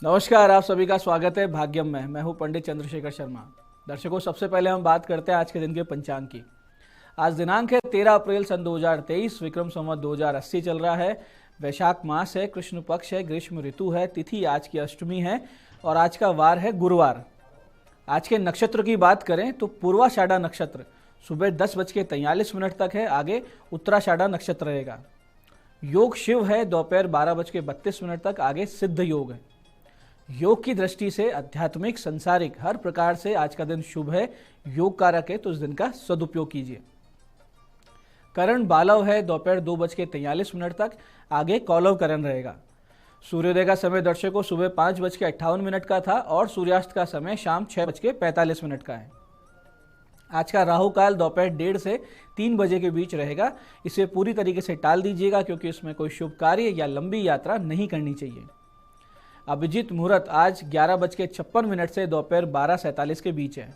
नमस्कार, आप सभी का स्वागत है भाग्यम में। मैं हूं पंडित चंद्रशेखर शर्मा। दर्शकों, सबसे पहले हम बात करते हैं आज के दिन के पंचांग की। आज दिनांक है 13 अप्रैल सन 2023, विक्रम संवत 2080 चल रहा है। वैशाख मास है, कृष्ण पक्ष है, ग्रीष्म ऋतु है, तिथि आज की अष्टमी है और आज का वार है गुरुवार। आज के नक्षत्र की बात करें तो पूर्वाषाढ़ा नक्षत्र सुबह 10:43 तक है, आगे उत्तराषाढ़ा नक्षत्र रहेगा। योग शिव है, दोपहर 12:32 तक, आगे सिद्ध योग है। योग की दृष्टि से आध्यात्मिक, संसारिक हर प्रकार से आज का दिन शुभ है, योग कारक है, तो इस दिन का सदुपयोग कीजिए। करण बालव है, दोपहर 2:43 तक, आगे कौलव करण रहेगा। सूर्योदय का समय दर्शकों सुबह 5:58 का था और सूर्यास्त का समय शाम 6:45 का है। आज का राहु काल दोपहर 1:30 से 3 बजे के बीच रहेगा। इसे पूरी तरीके से टाल दीजिएगा क्योंकि इसमें कोई शुभ कार्य या लंबी यात्रा नहीं करनी चाहिए। अभिजीत मुहूर्त आज 11:56 से दोपहर 12:47 के बीच है।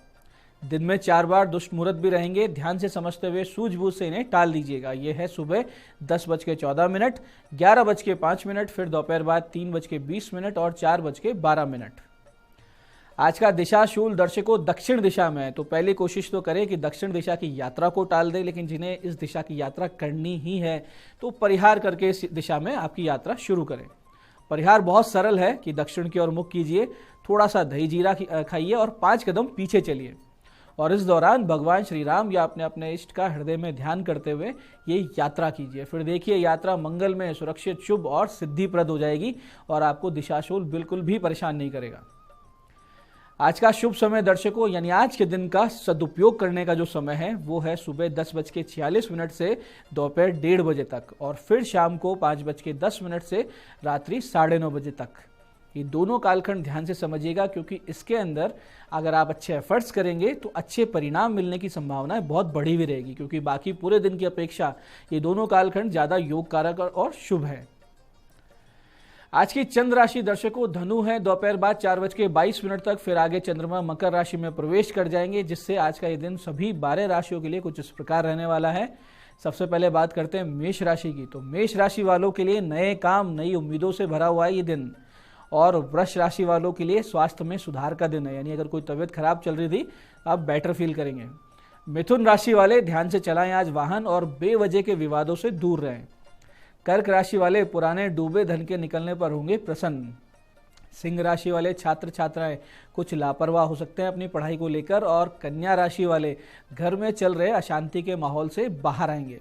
दिन में 4 बार दुष्ट मुहूर्त भी रहेंगे, ध्यान से समझते हुए सूझबूझ से इन्हें टाल दीजिएगा। ये है सुबह 10:14, 11:05, फिर दोपहर बाद 3:20 और 4:12। आज का दिशा शूल दर्शकों दक्षिण दिशा में है, तो पहली कोशिश तो करें कि दक्षिण दिशा की यात्रा को टाल दें, लेकिन जिन्हें इस दिशा की यात्रा करनी ही है तो परिहार करके इस दिशा में आपकी यात्रा शुरू करें। परिहार बहुत सरल है कि दक्षिण की ओर मुख कीजिए, थोड़ा सा दही जीरा खाइए और 5 कदम पीछे चलिए और इस दौरान भगवान श्री राम या अपने इष्ट का हृदय में ध्यान करते हुए ये यात्रा कीजिए। फिर देखिए यात्रा मंगल में, सुरक्षित, शुभ और सिद्धिप्रद हो जाएगी और आपको दिशाशूल बिल्कुल भी परेशान नहीं करेगा। आज का शुभ समय दर्शकों यानी आज के दिन का सदुपयोग करने का जो समय है वो है सुबह 10:46 से दोपहर 1:30 बजे तक और फिर शाम को 5:10 से रात्रि 9:30 बजे तक। ये दोनों कालखंड ध्यान से समझिएगा क्योंकि इसके अंदर अगर आप अच्छे एफर्ट्स करेंगे तो अच्छे परिणाम मिलने की संभावना बहुत बढ़ी हुई रहेगी, क्योंकि बाकी पूरे दिन की अपेक्षा ये दोनों कालखंड ज़्यादा योग कारक और शुभ है। आज की चंद्र राशि दर्शकों धनु है, दोपहर बाद 4:22 तक, फिर आगे चंद्रमा मकर राशि में प्रवेश कर जाएंगे, जिससे आज का ये दिन सभी 12 राशियों के लिए कुछ इस प्रकार रहने वाला है। सबसे पहले बात करते हैं मेष राशि की। तो मेष राशि वालों के लिए नए काम, नई उम्मीदों से भरा हुआ है ये दिन। और वृष राशि वालों के लिए स्वास्थ्य में सुधार का दिन है, यानी अगर कोई तबीयत खराब चल रही थी आप बेटर फील करेंगे। मिथुन राशि वाले ध्यान से चलाएं आज वाहन और बेवजह के विवादों से दूर रहें। कर्क राशि वाले पुराने डूबे धन के निकलने पर होंगे प्रसन्न। सिंह राशि वाले छात्र छात्राएं कुछ लापरवाह हो सकते हैं अपनी पढ़ाई को लेकर और कन्या राशि वाले घर में चल रहे अशांति के माहौल से बाहर आएंगे।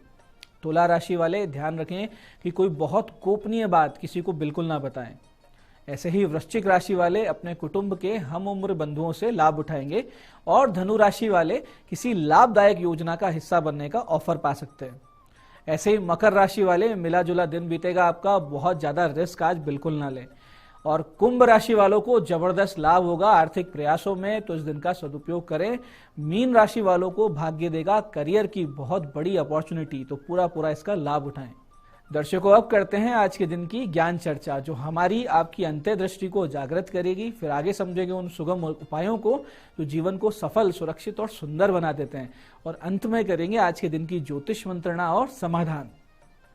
तुला राशि वाले ध्यान रखें कि कोई बहुत गोपनीय बात किसी को बिल्कुल ना बताएं। ऐसे ही वृश्चिक राशि वाले अपने कुटुंब के हम उम्र बंधुओं से लाभ उठाएंगे और धनु राशि वाले किसी लाभदायक योजना का हिस्सा बनने का ऑफर पा सकते हैं। ऐसे ही मकर राशि वाले मिला जुला दिन बीतेगा आपका, बहुत ज्यादा रिस्क आज बिल्कुल ना लें। और कुंभ राशि वालों को जबरदस्त लाभ होगा आर्थिक प्रयासों में, तो इस दिन का सदुपयोग करें। मीन राशि वालों को भाग्य देगा करियर की बहुत बड़ी अपॉर्चुनिटी, तो पूरा इसका लाभ उठाएं। दर्शकों अब करते हैं आज के दिन की ज्ञान चर्चा, जो हमारी आपकी अंतर्दृष्टि को जागृत करेगी। फिर आगे समझेंगे उन सुगम उपायों को जो जीवन को सफल, सुरक्षित और सुंदर बना देते हैं, और अंत में करेंगे आज के दिन की ज्योतिष मंत्रणा और समाधान।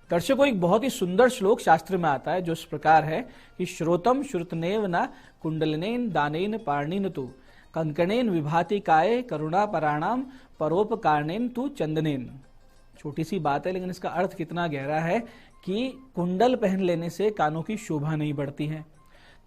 दर्शकों एक बहुत ही सुंदर श्लोक शास्त्र में आता है जो इस प्रकार है कि श्रोतम श्रुतनेव न कुंडलिनेन दानेन पार्णिन तु कंकणेन विभाति काय करुणा पराणाम परोपकारणेन तु चंदनेन। छोटी सी बात है लेकिन इसका अर्थ कितना गहरा है कि कुंडल पहन लेने से कानों की शोभा नहीं बढ़ती है।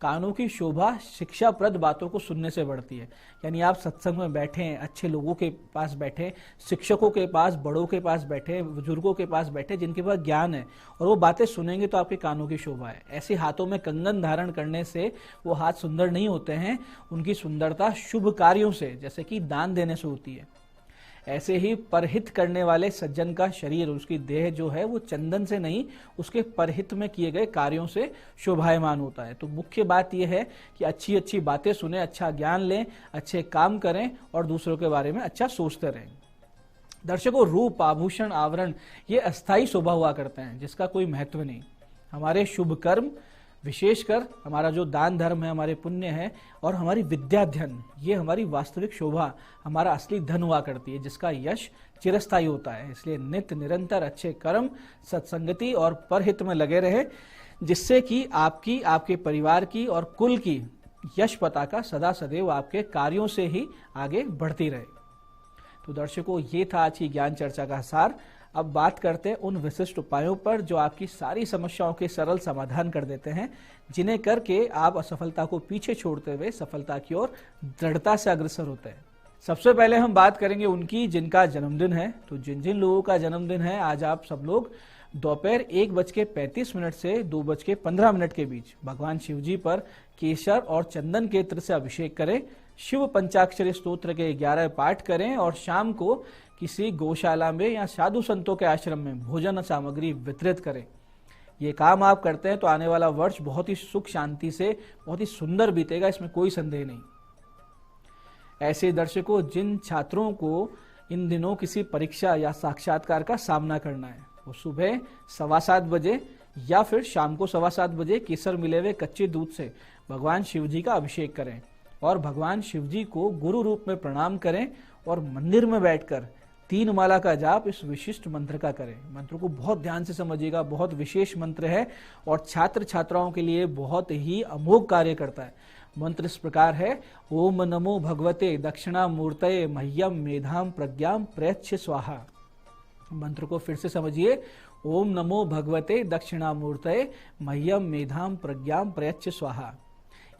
कानों की शोभा शिक्षाप्रद बातों को सुनने से बढ़ती है। यानी आप सत्संग में बैठे, अच्छे लोगों के पास बैठे, शिक्षकों के पास, बड़ों के पास बैठे, बुजुर्गों के पास बैठे जिनके पास ज्ञान है, और वो बातें सुनेंगे तो आपके कानों की शोभा है। ऐसे हाथों में कंगन धारण करने से वो हाथ सुंदर नहीं होते हैं, उनकी सुंदरता शुभ कार्यों से, जैसे कि दान देने से होती है। ऐसे ही परहित करने वाले सज्जन का शरीर, उसकी देह जो है वो चंदन से नहीं, उसके परहित में किए गए कार्यों से शोभायमान होता है। तो मुख्य बात यह है कि अच्छी अच्छी बातें सुने, अच्छा ज्ञान लें, अच्छे काम करें और दूसरों के बारे में अच्छा सोचते रहें। दर्शकों रूप, आभूषण, आवरण ये अस्थायी शोभा हुआ करते हैं जिसका कोई महत्व नहीं। हमारे शुभ कर्म, विशेषकर हमारा जो दान धर्म है, हमारे पुण्य है और हमारी विद्याध्ययन, ये हमारी वास्तविक शोभा, हमारा असली धन हुआ करती है जिसका यश चिरस्थायी होता है। इसलिए नित्य निरंतर अच्छे कर्म, सत्संगति और परहित में लगे रहे, जिससे कि आपकी, आपके परिवार की और कुल की यश पताका सदा सदैव आपके कार्यों से ही आगे बढ़ती रहे। तो दर्शकों, ये था आज की ज्ञान चर्चा का सार। अब बात करते हैं उन विशिष्ट उपायों पर जो आपकी सारी समस्याओं के सरल समाधान कर देते हैं, जिन्हें करके आप असफलता को पीछे छोड़ते हुए सफलता की ओर दृढ़ता से अग्रसर होते हैं। सबसे पहले हम बात करेंगे उनकी जिनका जन्मदिन है। तो जिन जिन लोगों का जन्मदिन है, आज आप सब लोग दोपहर 1:35 से 2:15 के बीच भगवान शिव जी पर केसर और चंदन के इत्र से अभिषेक करें, शिव पंचाक्षरी स्तोत्र के 11 पाठ करें और शाम को किसी गौशाला में या साधु संतों के आश्रम में भोजन सामग्री वितरित करें। ये काम आप करते हैं तो आने वाला वर्ष बहुत ही सुख शांति से बहुत ही सुंदर बीतेगा, इसमें कोई संदेह नहीं। ऐसे दर्शकों, जिन छात्रों को इन दिनों किसी परीक्षा या साक्षात्कार का सामना करना है, वो सुबह 7:15 बजे या फिर शाम को 7:15 बजे केसर मिले हुए कच्चे दूध से भगवान शिव जी का अभिषेक करें और भगवान शिव जी को गुरु रूप में प्रणाम करें और मंदिर में बैठकर 3 माला का जाप इस विशिष्ट मंत्र का करें। मंत्र को बहुत ध्यान से समझिएगा, बहुत विशेष मंत्र है और छात्र छात्राओं के लिए बहुत ही अमोघ कार्य करता है। मंत्र इस प्रकार है, ओम नमो भगवते दक्षिणामूर्तये मह्यम मेधाम प्रज्ञाम प्रयच्छ स्वाहा। मंत्र को फिर से समझिए, ओम नमो भगवते दक्षिणामूर्तये मह्यम मेधाम प्रज्ञाम प्रयच्छ स्वाहा।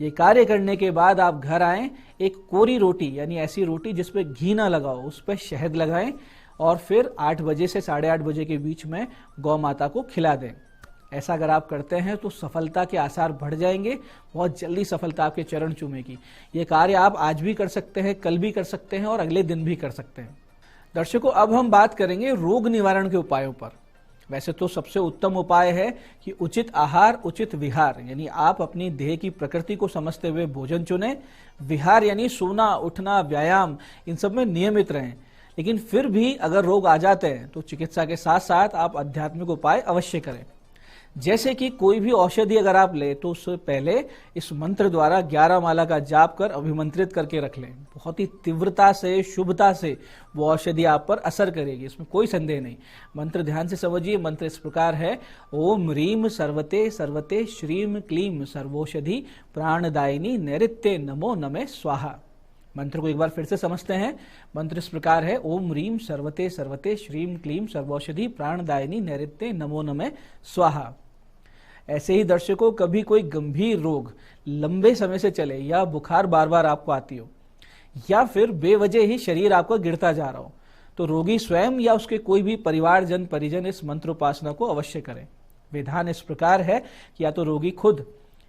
ये कार्य करने के बाद आप घर आएं, एक कोरी रोटी यानी ऐसी रोटी जिसपे घी ना लगा हो, उस पर शहद लगाएं और फिर 8 बजे से 8:30 बजे के बीच में गौ माता को खिला दें। ऐसा अगर आप करते हैं तो सफलता के आसार बढ़ जाएंगे, बहुत जल्दी सफलता आपके चरण चूमेगी। ये कार्य आप आज भी कर सकते हैं, कल भी कर सकते हैं और अगले दिन भी कर सकते हैं। दर्शकों, अब हम बात करेंगे रोग निवारण के उपायों पर। वैसे तो सबसे उत्तम उपाय है कि उचित आहार उचित विहार, यानी आप अपनी देह की प्रकृति को समझते हुए भोजन चुनें। विहार यानी सोना, उठना, व्यायाम, इन सब में नियमित रहें। लेकिन फिर भी अगर रोग आ जाते हैं तो चिकित्सा के साथ साथ आप आध्यात्मिक उपाय अवश्य करें। जैसे कि कोई भी औषधि अगर आप ले तो उससे पहले इस मंत्र द्वारा 11 माला का जाप कर अभिमंत्रित करके रख लें। बहुत ही तीव्रता से, शुभता से वो औषधि आप पर असर करेगी, इसमें कोई संदेह नहीं। मंत्र ध्यान से समझिए। मंत्र इस प्रकार है, ओम ह्रीम सर्वते सर्वते श्रीम क्लीम सर्वौषधि प्राणदायिनी नैऋत्य नमो नमे स्वाहा। मंत्र को एक बार फिर से समझते हैं। मंत्र इस प्रकार है, ओम ह्रीम सर्वते सर्वते श्रीम क्लीम सर्वौषधि प्राणदायिनी नैऋत्य नमो नमे स्वाहा। ऐसे ही दर्शकों, कभी कोई गंभीर रोग लंबे समय से चले या बुखार बार बार आपको आती हो या फिर बेवजह ही शरीर आपका गिरता जा रहा हो, तो रोगी स्वयं या उसके कोई भी परिवारजन परिजन इस मंत्रोपासना को अवश्य करें। विधान इस प्रकार है कि या तो रोगी खुद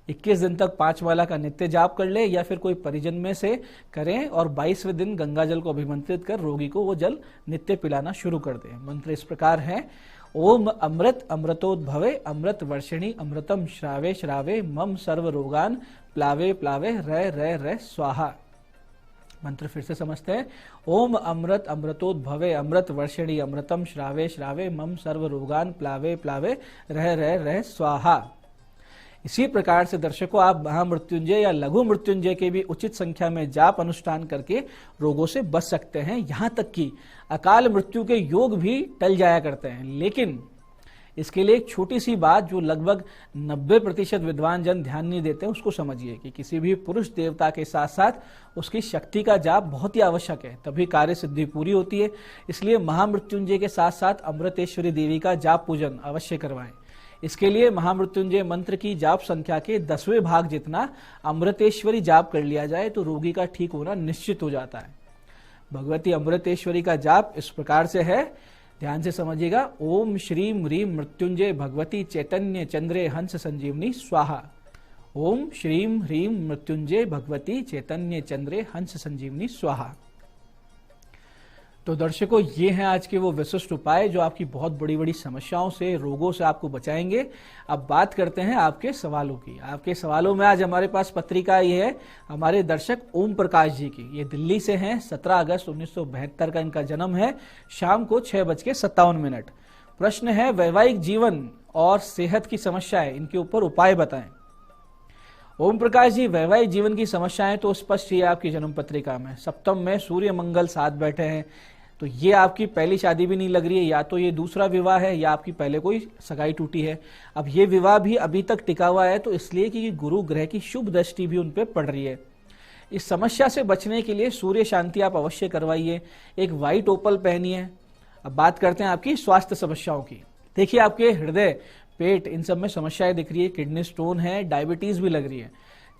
21 दिन तक 5 माला का नित्य जाप कर ले या फिर कोई परिजन में से करें और 22वें दिन गंगा जल को अभिमंत्रित कर रोगी को वो जल नित्य पिलाना शुरू कर दें। मंत्र इस प्रकार है, ओम अमृत अमृतोद्भवे अमृत वर्षिणी अमृतम श्रावे श्रावे मम सर्व रोगान प्लावे प्लावे रय रय रय स्वाहा। मंत्र फिर से समझते हैं, ओम अमृत अमृतोद्भवे अमृत वर्षिणी अमृतम श्रावे श्रावे मम सर्व रोगान प्लावे प्लावे रह रह रह स्वाहा। इसी प्रकार से दर्शकों, आप महामृत्युंजय या लघु मृत्युंजय के भी उचित संख्या में जाप अनुष्ठान करके रोगों से बच सकते हैं। यहाँ तक कि अकाल मृत्यु के योग भी टल जाया करते हैं। लेकिन इसके लिए एक छोटी सी बात जो लगभग 90% विद्वान जन ध्यान नहीं देते, उसको समझिए कि किसी भी पुरुष देवता के साथ साथ उसकी शक्ति का जाप बहुत ही आवश्यक है, तभी कार्य सिद्धि पूरी होती है। इसलिए महामृत्युंजय के साथ साथ अमृतेश्वरी देवी का जाप पूजन अवश्य करवाएं। इसके लिए महामृत्युंजय मंत्र की जाप संख्या के 10वें भाग जितना अमृतेश्वरी जाप कर लिया जाए तो रोगी का ठीक होना निश्चित हो जाता है। भगवती अमृतेश्वरी का जाप इस प्रकार से है, ध्यान से समझिएगा, ओम श्रीम ह्रीम मृत्युंजय भगवती चैतन्य चंद्रे हंस संजीवनी स्वाहा। ओम श्रीम ह्रीम मृत्युंजय भगवती चैतन्य चंद्रे हंस संजीवनी स्वाहा। तो दर्शकों, ये हैं आज के वो विशिष्ट उपाय जो आपकी बहुत बड़ी बड़ी समस्याओं से, रोगों से आपको बचाएंगे। अब बात करते हैं आपके सवालों की। आपके सवालों में आज हमारे पास पत्रिका ये है हमारे दर्शक ओम प्रकाश जी की। ये दिल्ली से हैं, 17 अगस्त 1972 का इनका जन्म है, शाम को 6:57। प्रश्न है, वैवाहिक जीवन और सेहत की समस्याएं, इनके ऊपर उपाय बताएं। ओम प्रकाश जी, वैवाहिक जीवन की समस्याएं तो स्पष्ट ही है आपकी जन्म पत्रिका में। सप्तम में सूर्य मंगल साथ बैठे हैं, तो ये आपकी पहली शादी भी नहीं लग रही है, या तो ये दूसरा विवाह है या आपकी पहले कोई सगाई टूटी है। अब ये विवाह भी अभी तक टिका हुआ है तो इसलिए कि गुरु ग्रह की शुभ दृष्टि भी उन पे पड़ रही है। इस समस्या से बचने के लिए सूर्य शांति आप अवश्य करवाइए, एक व्हाइट ओपल पहनिए। अब बात करते हैं आपकी स्वास्थ्य समस्याओं की। देखिए आपके हृदय, पेट, इन सब में समस्याएं दिख रही है, किडनी स्टोन है, डायबिटीज भी लग रही है।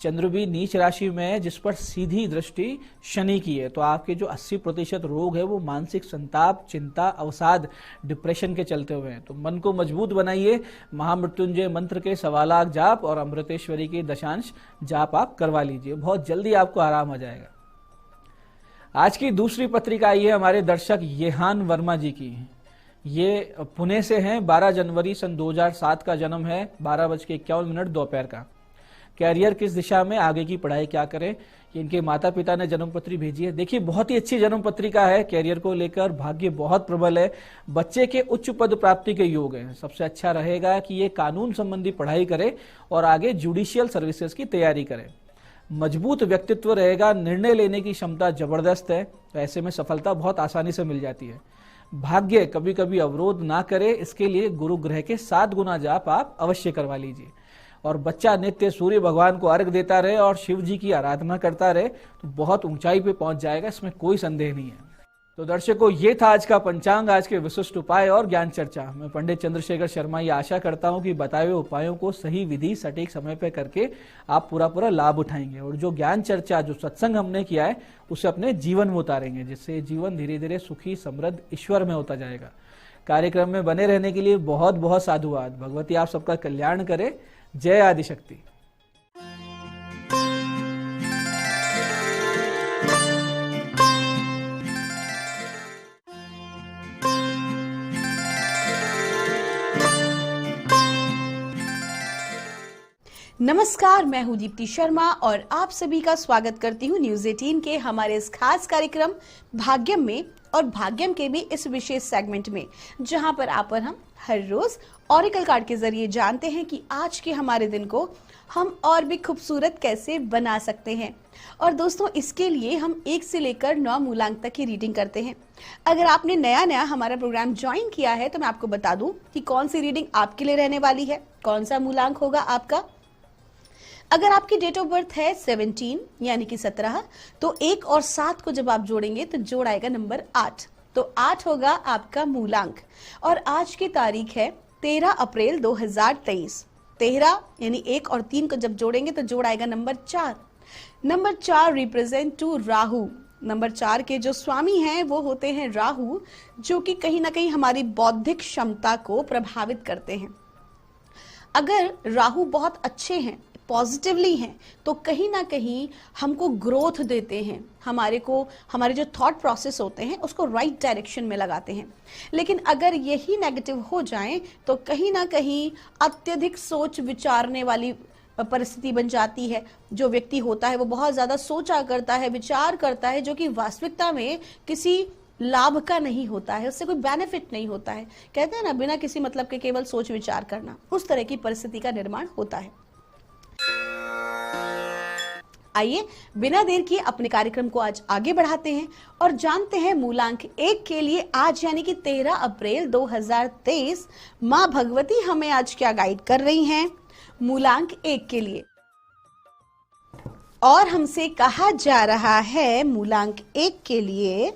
चंद्र भी नीच राशि में है जिस पर सीधी दृष्टि शनि की है, तो आपके जो 80% रोग है वो मानसिक संताप, चिंता, अवसाद, डिप्रेशन के चलते हुए हैं। तो मन को मजबूत बनाइए, महामृत्युंजय मंत्र के 1.25 लाख जाप और अमृतेश्वरी के दशांश जाप आप करवा लीजिए, बहुत जल्दी आपको आराम आ जाएगा। आज की दूसरी पत्रिका आई है हमारे दर्शक येहान वर्मा जी की। ये पुणे से हैं, 12 जनवरी सन 2007 का जन्म है, 12:51 दोपहर का। कैरियर किस दिशा में, आगे की पढ़ाई क्या करें, ये इनके माता पिता ने जन्म पत्री भेजी है। देखिए बहुत ही अच्छी जन्म पत्रिका है, कैरियर को लेकर भाग्य बहुत प्रबल है, बच्चे के उच्च पद प्राप्ति के योग हैं। सबसे अच्छा रहेगा कि ये कानून संबंधी पढ़ाई करे और आगे जुडिशियल सर्विसेज की तैयारी करे। मजबूत व्यक्तित्व रहेगा, निर्णय लेने की क्षमता जबरदस्त है, तो ऐसे में सफलता बहुत आसानी से मिल जाती है। भाग्य कभी कभी अवरोध ना करे, इसके लिए गुरु ग्रह के 7 गुना जाप आप अवश्य करवा लीजिए। और बच्चा नित्य सूर्य भगवान को अर्घ देता रहे और शिव जी की आराधना करता रहे तो बहुत ऊंचाई पे पहुंच जाएगा, इसमें कोई संदेह नहीं है। तो दर्शकों, ये था आज का पंचांग, आज के विशिष्ट उपाय और ज्ञान चर्चा। मैं पंडित चंद्रशेखर शर्मा ये आशा करता हूं कि बताए हुए उपायों को सही विधि सटीक समय पे करके आप पूरा लाभ उठाएंगे और जो ज्ञान चर्चा, जो सत्संग हमने किया है उसे अपने जीवन में उतारेंगे, जिससे जीवन धीरे धीरे सुखी, समृद्ध, ईश्वर में होता जाएगा। कार्यक्रम में बने रहने के लिए बहुत बहुत साधुवाद। भगवती आप सबका कल्याण करे। जय आदिशक्ति। नमस्कार, मैं हूं दीप्ति शर्मा और आप सभी का स्वागत करती हूं न्यूज 18 के हमारे इस खास कार्यक्रम भाग्यम में, और भाग्यम के भी इस विशेष सेगमेंट में जहां पर आप और हम हर रोज ऑरेकल कार्ड के जरिए जानते हैं कि आज के हमारे दिन को हम और भी खूबसूरत कैसे बना सकते हैं। और दोस्तों, इसके लिए हम 1 से लेकर 9 मूलांक तक की रीडिंग करते हैं। अगर आपने नया हमारा प्रोग्राम ज्वाइन किया है तो मैं आपको बता दूं कि कौन सी रीडिंग आपके लिए रहने वाली है, कौन सा मूलांक होगा आपका। अगर आपकी डेट ऑफ बर्थ है 17 यानी कि 17, तो 1 और 7 को जब आप जोड़ेंगे तो जोड़ आएगा नंबर 8, तो 8 होगा आपका मूलांक। और आज की तारीख है 13 अप्रैल 2023। 13 यानी 1 और 3 को जब जोड़ेंगे तो जोड़ आएगा number 4। Number 4 represent to Rahu. Number 4 के जो स्वामी हैं वो होते हैं राहु, जो कि कहीं ना कहीं हमारी बौद्धिक क्षमता को प्रभावित करते हैं। अगर राहु बहुत अच्छे हैं, पॉजिटिवली हैं, तो कहीं ना कहीं हमको ग्रोथ देते हैं, हमारे जो थॉट प्रोसेस होते हैं उसको राइट डायरेक्शन में लगाते हैं। लेकिन अगर यही नेगेटिव हो जाएं तो कहीं ना कहीं अत्यधिक सोच विचारने वाली परिस्थिति बन जाती है। जो व्यक्ति होता है वो बहुत ज्यादा सोचा करता है, विचार करता है, जो कि वास्तविकता में किसी लाभ का नहीं होता है, उससे कोई बेनिफिट नहीं होता है। कहते हैं ना, बिना किसी मतलब के केवल सोच विचार करना, उस तरह की परिस्थिति का निर्माण होता है। आइए बिना देर किए अपने कार्यक्रम को आज आगे बढ़ाते हैं और जानते हैं मूलांक 1 के लिए आज यानी कि 13 अप्रैल 2023 मां भगवती हमें आज क्या गाइड कर रही हैं मूलांक 1 के लिए। और हमसे कहा जा रहा है मूलांक 1 के लिए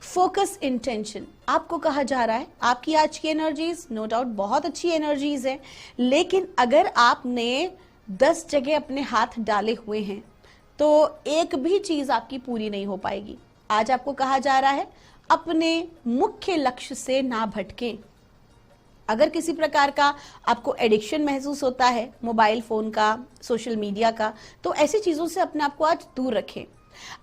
फोकस इंटेंशन। आपको कहा जा रहा है आपकी आज की एनर्जीज नो डाउट बहुत अच्छी एनर्जीज है, लेकिन अगर आपने 10 जगह अपने हाथ डाले हुए हैं तो एक भी चीज आपकी पूरी नहीं हो पाएगी। आज आपको कहा जा रहा है अपने मुख्य लक्ष्य से ना भटकें। अगर किसी प्रकार का आपको एडिक्शन महसूस होता है, मोबाइल फोन का, सोशल मीडिया का, तो ऐसी चीजों से अपने आप को आज दूर रखें।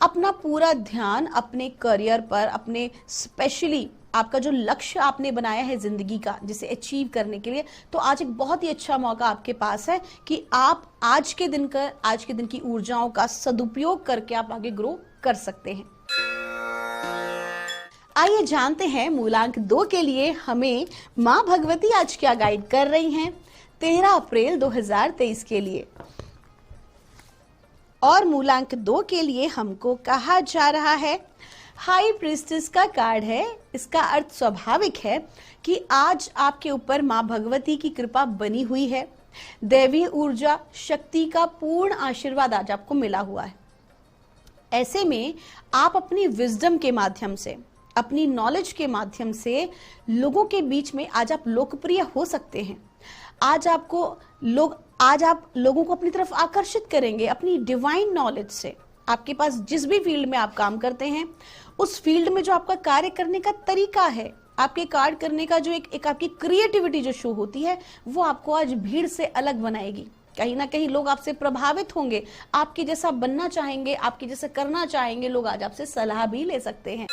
अपना पूरा ध्यान अपने करियर पर, अपने स्पेशली आपका जो लक्ष्य आपने बनाया है जिंदगी का, जिसे अचीव करने के लिए, तो आज एक बहुत ही अच्छा मौका आपके पास है कि आप आज के दिन की ऊर्जाओं का सदुपयोग करके आप आगे ग्रो कर सकते हैं। आइए जानते हैं मूलांक 2 के लिए हमें मां भगवती आज क्या गाइड कर रही हैं 13 अप्रैल 2023 के लिए। और मूलांक 2 के लिए हमको कहा जा रहा है हाई प्रीस्टेस का कार्ड है। इसका अर्थ स्वाभाविक है कि आज आपके ऊपर माँ भगवती की कृपा बनी हुई है। दैवीय ऊर्जा, शक्ति का पूर्ण आशीर्वाद आज आपको मिला हुआ है। ऐसे में आप अपनी विजडम के माध्यम से, अपनी नॉलेज के माध्यम से लोगों के बीच में आज आप लोकप्रिय हो सकते हैं। आज आप लोगों को अपनी तरफ आकर्षित करेंगे अपनी डिवाइन नॉलेज से। आपके पास जिस भी फील्ड में आप काम करते हैं, उस फील्ड में जो आपका कार्य करने का तरीका है, आपके कार्य करने का जो एक आपकी क्रिएटिविटी जो शो होती है, वो आपको आज भीड़ से अलग बनाएगी। कहीं ना कहीं लोग आपसे प्रभावित होंगे, आपके जैसा बनना चाहेंगे, आपके जैसा करना चाहेंगे। लोग आज आपसे सलाह भी ले सकते हैं।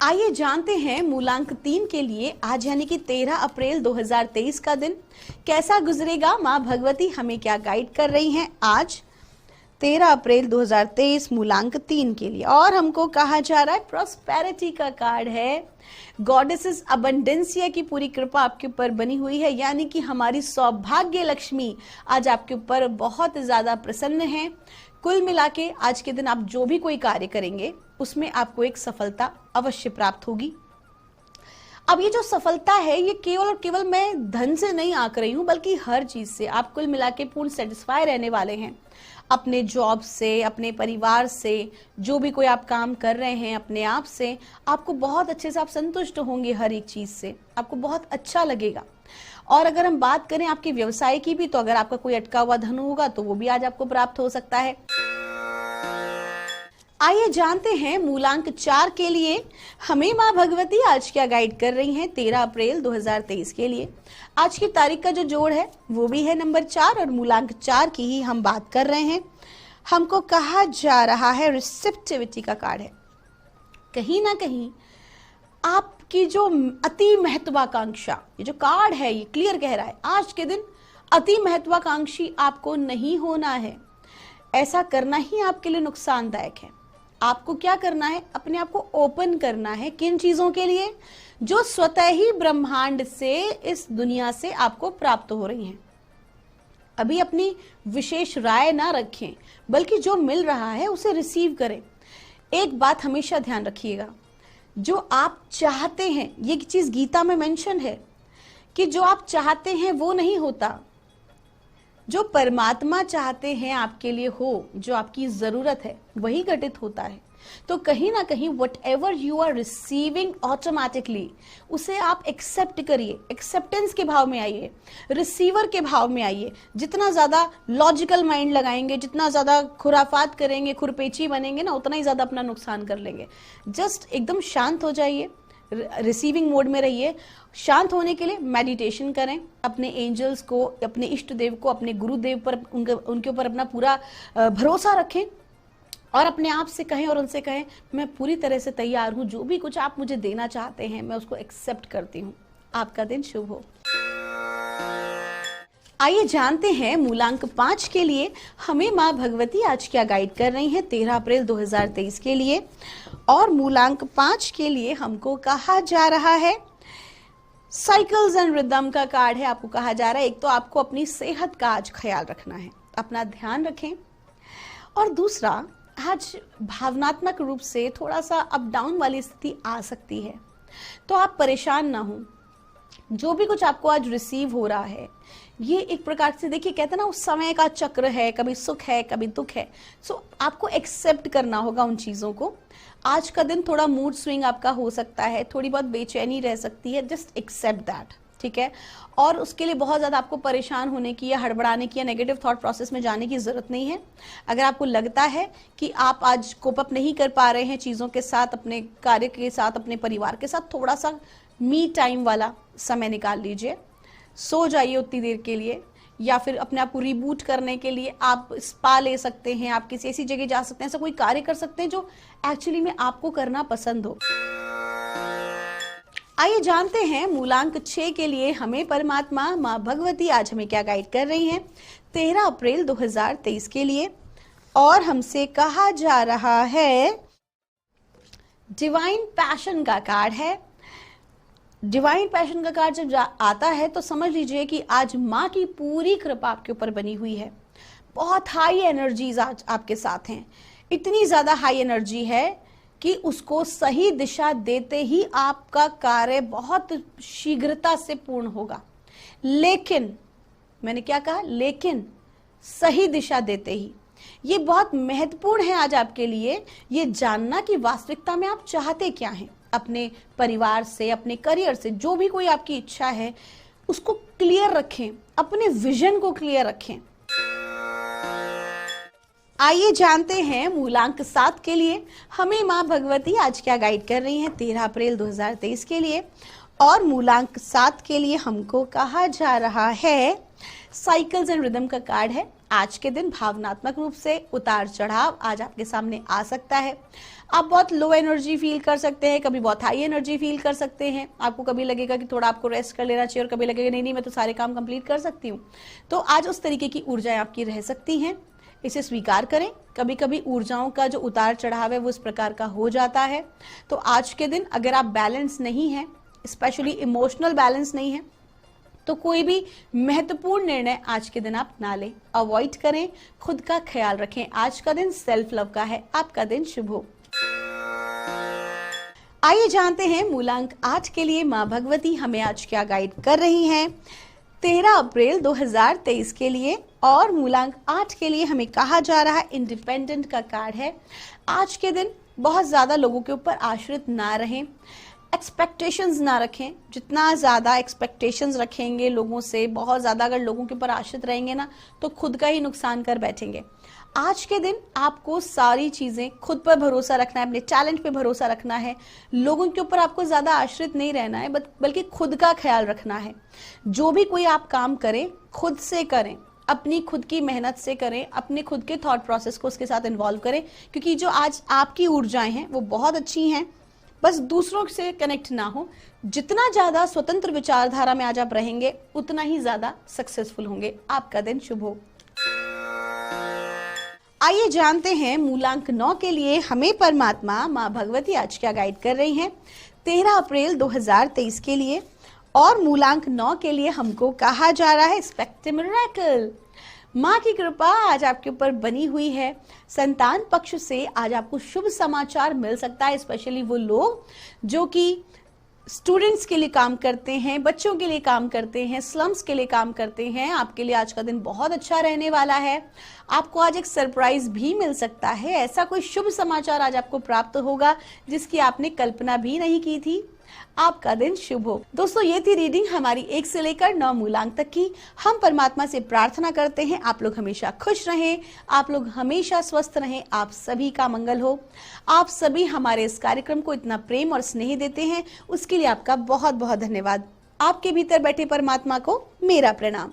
आइए जानते हैं मूलांक 3 के लिए आज यानी कि 13 अप्रैल 2023 का दिन कैसा गुजरेगा। माँ भगवती हमें क्या गाइड कर रही हैं आज 13 अप्रैल 2023 मूलांक 3 के लिए। और हमको कहा जा रहा है प्रॉस्पेरिटी का कार्ड है। गॉडेसेस अबंडेंसिया की पूरी कृपा आपके ऊपर बनी हुई है, यानी कि हमारी सौभाग्य लक्ष्मी आज आपके ऊपर बहुत ज्यादा प्रसन्न है। कुल मिला के आज के दिन आप जो भी कोई कार्य करेंगे उसमें आपको एक सफलता अवश्य प्राप्त होगी। अब ये जो सफलता है ये केवल और केवल मैं धन से नहीं आंक रही हूं, बल्कि हर चीज से आप कुल मिला के पूर्ण सेटिस्फाई रहने वाले हैं। अपने जॉब से, अपने परिवार से, जो भी कोई आप काम कर रहे हैं, अपने आप से आपको बहुत अच्छे से आप संतुष्ट होंगे। हर एक चीज से आपको बहुत अच्छा लगेगा। और अगर हम बात करें आपके व्यवसाय की भी, तो अगर आपका कोई अटका हुआ धन होगा तो वो भी आज आपको प्राप्त हो सकता है। आइए जानते हैं मूलांक 4 के लिए हमें माँ भगवती आज क्या गाइड कर रही हैं 13 अप्रैल 2023 के लिए। आज की तारीख का जो जोड़ है वो भी है नंबर 4 और मूलांक 4 की ही हम बात कर रहे हैं। हमको कहा जा रहा है रिसेप्टिविटी का कार्ड है। कहीं ना कहीं आपकी जो अति महत्वाकांक्षा, ये जो कार्ड है ये क्लियर कह रहा है आज के दिन अति महत्वाकांक्षी आपको नहीं होना है। ऐसा करना ही आपके लिए नुकसानदायक है। आपको क्या करना है, अपने आप को ओपन करना है। किन चीजों के लिए? जो स्वतः ही ब्रह्मांड से, इस दुनिया से आपको प्राप्त हो रही हैं। अभी अपनी विशेष राय ना रखें, बल्कि जो मिल रहा है उसे रिसीव करें। एक बात हमेशा ध्यान रखिएगा, जो आप चाहते हैं, ये चीज गीता में मेंशन है कि जो आप चाहते हैं वो नहीं होता, जो परमात्मा चाहते हैं आपके लिए हो, जो आपकी जरूरत है वही घटित होता है। तो कहीं ना कहीं whatever you are receiving automatically उसे आप एक्सेप्ट करिए। एक्सेप्टेंस के भाव में आइए, रिसीवर के भाव में आइए। जितना ज्यादा लॉजिकल माइंड लगाएंगे, जितना ज्यादा खुराफात करेंगे, खुरपेची बनेंगे ना, उतना ही ज्यादा अपना नुकसान कर लेंगे। जस्ट एकदम शांत हो जाइए, रिसीविंग मोड में रहिए। शांत होने के लिए मेडिटेशन करें, अपने एंजल्स को, अपने इष्ट देव को, अपने गुरुदेव पर, उनके ऊपर अपना पूरा भरोसा रखें और अपने आप से कहें और उनसे कहें मैं पूरी तरह से तैयार हूं, जो भी कुछ आप मुझे देना चाहते हैं मैं उसको एक्सेप्ट करती हूं। आपका दिन शुभ हो। आइए जानते हैं मूलांक 5 के लिए हमें माँ भगवती आज क्या गाइड कर रही हैं 13 अप्रैल 2023 के लिए। और मूलांक 5 के लिए हमको कहा जा रहा है साइकिल्स एंड रिदम का कार्ड है। आपको कहा जा रहा है एक तो आपको अपनी सेहत का आज ख्याल रखना है, अपना ध्यान रखें। और दूसरा, आज भावनात्मक रूप से थोड़ा सा अप डाउन वाली स्थिति आ सकती है, तो आप परेशान ना हो। जो भी कुछ आपको आज रिसीव हो रहा है ये एक प्रकार से, देखिए कहते हैं ना, उस समय का चक्र है, कभी सुख है कभी दुख है। सो आपको एक्सेप्ट करना होगा उन चीजों को। आज का दिन थोड़ा मूड स्विंग आपका हो सकता है, थोड़ी बहुत बेचैनी रह सकती है, जस्ट एक्सेप्ट दैट, ठीक है। और उसके लिए बहुत ज्यादा आपको परेशान होने की या हड़बड़ाने की या नेगेटिव थॉट प्रोसेस में जाने की जरूरत नहीं है। अगर आपको लगता है कि आप आज कोप अप नहीं कर पा रहे हैं चीजों के साथ, अपने कार्य के साथ, अपने परिवार के साथ, थोड़ा सा मी टाइम वाला समय निकाल लीजिए, सो जाइए उतनी देर के लिए, या फिर अपने आप को रिबूट करने के लिए आप स्पा ले सकते हैं, आप किसी ऐसी जगह जा सकते हैं, ऐसा कोई कार्य कर सकते हैं जो एक्चुअली में आपको करना पसंद हो। आइए जानते हैं मूलांक 6 के लिए हमें परमात्मा माँ भगवती आज हमें क्या गाइड कर रही हैं 13 अप्रैल 2023 के लिए। और हमसे कहा जा रहा है डिवाइन पैशन का कार्ड है। डिवाइन पैशन का कार्ड जब आता है तो समझ लीजिए कि आज माँ की पूरी कृपा आपके ऊपर बनी हुई है। बहुत हाई एनर्जीज आज आपके साथ हैं, इतनी ज्यादा हाई एनर्जी है कि उसको सही दिशा देते ही आपका कार्य बहुत शीघ्रता से पूर्ण होगा। लेकिन मैंने क्या कहा, लेकिन सही दिशा देते ही। ये बहुत महत्वपूर्ण है आज आपके लिए ये जानना कि वास्तविकता में आप चाहते क्या हैं। अपने परिवार से, अपने करियर से, जो भी कोई आपकी इच्छा है उसको क्लियर रखें, अपने विजन को क्लियर रखें। आइए जानते हैं मूलांक 7 के लिए हमें माँ भगवती आज क्या गाइड कर रही हैं 13 अप्रैल 2023 के लिए। और मूलांक 7 के लिए हमको कहा जा रहा है साइकिल्स एंड रिदम का कार्ड है। आज के दिन भावनात्मक रूप से उतार चढ़ाव आज आपके सामने आ सकता है। आप बहुत लो एनर्जी फील कर सकते हैं, कभी बहुत हाई एनर्जी फील कर सकते हैं। आपको कभी लगेगा कि थोड़ा आपको रेस्ट कर लेना चाहिए और कभी लगेगा नहीं मैं तो सारे काम कंप्लीट कर सकती हूँ। तो आज उस तरीके की ऊर्जाएं आपकी रह सकती हैं, इसे स्वीकार करें। कभी कभी ऊर्जाओं का जो उतार चढ़ाव है वो इस प्रकार का हो जाता है। तो आज के दिन अगर आप बैलेंस नहीं है, स्पेशली इमोशनल बैलेंस नहीं है, तो कोई भी महत्वपूर्ण निर्णय आज के दिन आप ना लें, अवॉइड करें, खुद का ख्याल रखें। आज का दिन सेल्फ लव का है, आपका दिन शुभ हो। आइए जानते हैं मूलांक 8 के लिए माँ भगवती हमें आज क्या गाइड कर रही हैं 13 अप्रैल 2023 के लिए। और मूलांक 8 के लिए हमें कहा जा रहा है इंडिपेंडेंट का कार्ड है। आज के दिन बहुत ज्यादा लोगों के ऊपर आश्रित ना रहें, एक्सपेक्टेशंस ना रखें। जितना ज्यादा एक्सपेक्टेशंस रखेंगे लोगों से, बहुत ज्यादा अगर लोगों के ऊपर आश्रित रहेंगे ना तो खुद का ही नुकसान कर बैठेंगे। आज के दिन आपको सारी चीजें खुद पर भरोसा रखना है, अपने टैलेंट पे भरोसा रखना है। लोगों के ऊपर आपको ज्यादा आश्रित नहीं रहना है, बल्कि खुद का ख्याल रखना है। जो भी कोई आप काम करें खुद से करें, अपनी खुद की मेहनत से करें, अपने खुद के थॉट प्रोसेस को उसके साथ इन्वॉल्व करें, क्योंकि जो आज आपकी ऊर्जाएं हैं वो बहुत अच्छी हैं। बस दूसरों से कनेक्ट ना हो। जितना ज्यादा स्वतंत्र विचारधारा में आज आप रहेंगे उतना ही ज्यादा सक्सेसफुल होंगे। आपका दिन शुभ हो। आइए जानते हैं मूलांक 9 के लिए हमें परमात्मा माँ भगवती आज क्या गाइड कर रही हैं 13 अप्रैल 2023 के लिए। और मूलांक 9 के लिए हमको कहा जा रहा है एक्सपेक्ट अ मिरेकल। माँ की कृपा आज आपके ऊपर बनी हुई है। संतान पक्ष से आज आपको शुभ समाचार मिल सकता है, स्पेशली वो लोग जो कि स्टूडेंट्स के लिए काम करते हैं, बच्चों के लिए काम करते हैं, स्लम्स के लिए काम करते हैं। आपके लिए आज का दिन बहुत अच्छा रहने वाला है। आपको आज एक सरप्राइज भी मिल सकता है। ऐसा कोई शुभ समाचार आज आपको प्राप्त होगा जिसकी आपने कल्पना भी नहीं की थी। आपका दिन शुभ हो। दोस्तों, ये थी रीडिंग हमारी 1 से लेकर 9 मूलांक तक की। हम परमात्मा से प्रार्थना करते हैं आप लोग हमेशा खुश रहें, आप लोग हमेशा स्वस्थ रहें, आप सभी का मंगल हो। आप सभी हमारे इस कार्यक्रम को इतना प्रेम और स्नेह देते हैं, उसके लिए आपका बहुत बहुत धन्यवाद। आपके भीतर बैठे परमात्मा को मेरा प्रणाम।